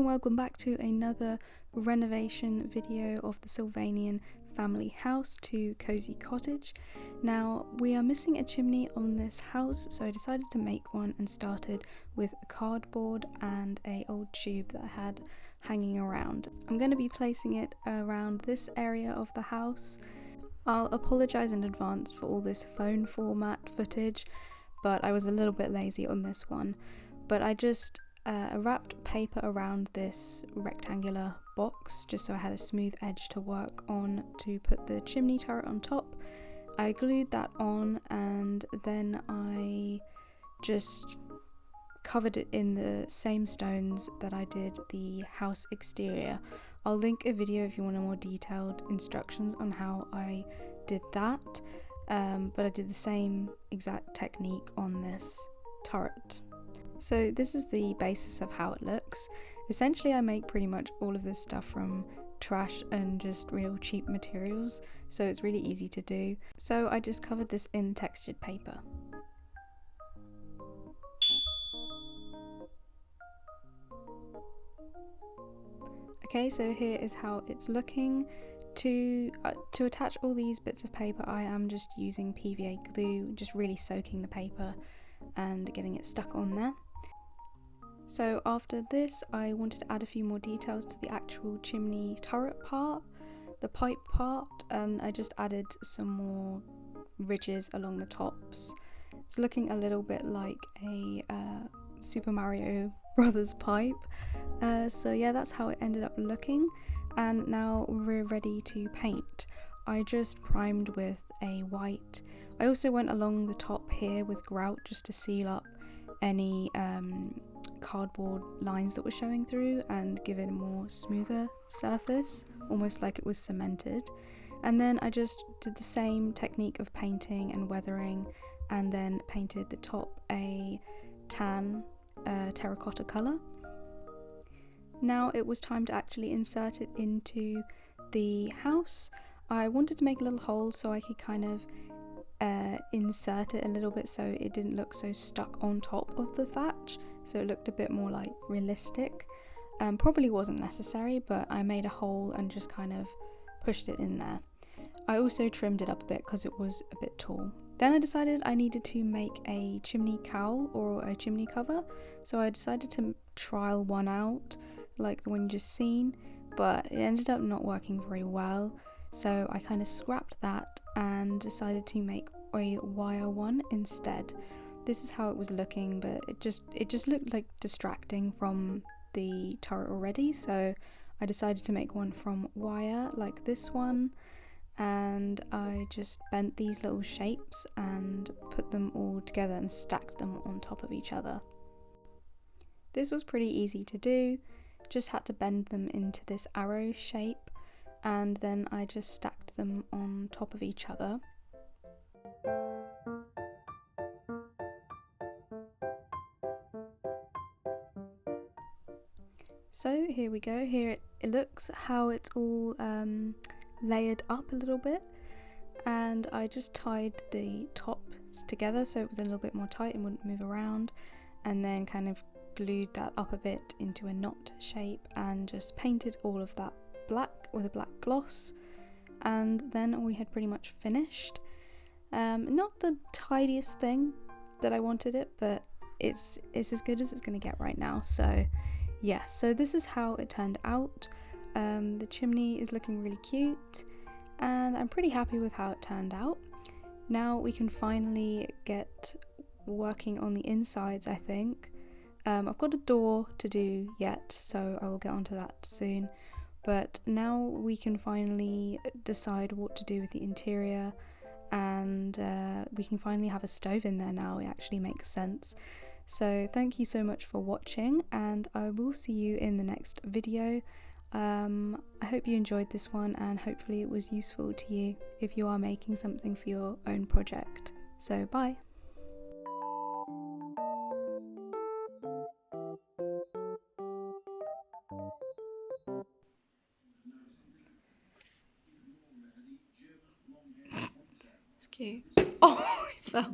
welcome back to another renovation video of the Sylvanian family house to Cozy Cottage. Now, we are missing a chimney on this house, so I decided to make one and started with a cardboard and a old tube that I had hanging around. I'm going to be placing it around this area of the house. I'll apologise in advance for all this phone format footage, but I was a little bit lazy on this one. But I just wrapped paper around this rectangular box just so I had a smooth edge to work on to put the chimney turret on top. I glued that on and then I just covered it in the same stones that I did the house exterior. I'll link a video if you want a more detailed instructions on how I did that, but I did the same exact technique on this turret. So this is the basis of how it looks. Essentially I make pretty much all of this stuff from trash and just real cheap materials, so it's really easy to do. So I just covered this in textured paper. Okay, so here is how it's looking. To attach all these bits of paper, I am just using PVA glue, just really soaking the paper and getting it stuck on there. So after this, I wanted to add a few more details to the actual chimney turret part, the pipe part, and I just added some more ridges along the tops. It's looking a little bit like a Super Mario Brothers pipe. So yeah, that's how it ended up looking, and now we're ready to paint. I just primed with a white. I also went along the top here with grout just to seal up any cardboard lines that were showing through and give it a more smoother surface, almost like it was cemented. And then I just did the same technique of painting and weathering, and then painted the top a tan terracotta colour. Now it was time to actually insert it into the house. I wanted to make a little hole so I could kind of insert it a little bit so it didn't look so stuck on top of the thatch, so it looked a bit more like realistic. Probably wasn't necessary, but I made a hole and just kind of pushed it in there. I also trimmed it up a bit because it was a bit tall. Then I decided I needed to make a chimney cowl or a chimney cover, so I decided to trial one out, like the one you just seen, but it ended up not working very well, so I kind of scrapped that and decided to make a wire one instead. This is how it was looking, but it just looked like distracting from the turret already, so I decided to make one from wire like this one, and I just bent these little shapes and put them all together and stacked them on top of each other. This was pretty easy to do, just had to bend them into this arrow shape, and then I just stacked them on top of each other. So here we go. Here it looks how it's all layered up a little bit, and I just tied the tops together so it was a little bit more tight and wouldn't move around, and then kind of glued that up a bit into a knot shape and just painted all of that black with a black gloss, and then we had pretty much finished. Not the tidiest thing that I wanted it, but it's as good as it's going to get right now. So yeah, so this is how it turned out. The chimney is looking really cute and I'm pretty happy with how it turned out. Now we can finally get working on the insides, I think. I've got a door to do yet, so I will get onto that soon. But now we can finally decide what to do with the interior, and we can finally have a stove in there now. It actually makes sense. So thank you so much for watching, and I will see you in the next video. I hope you enjoyed this one, and hopefully it was useful to you if you are making something for your own project. So bye! It's cute. Oh, it fell.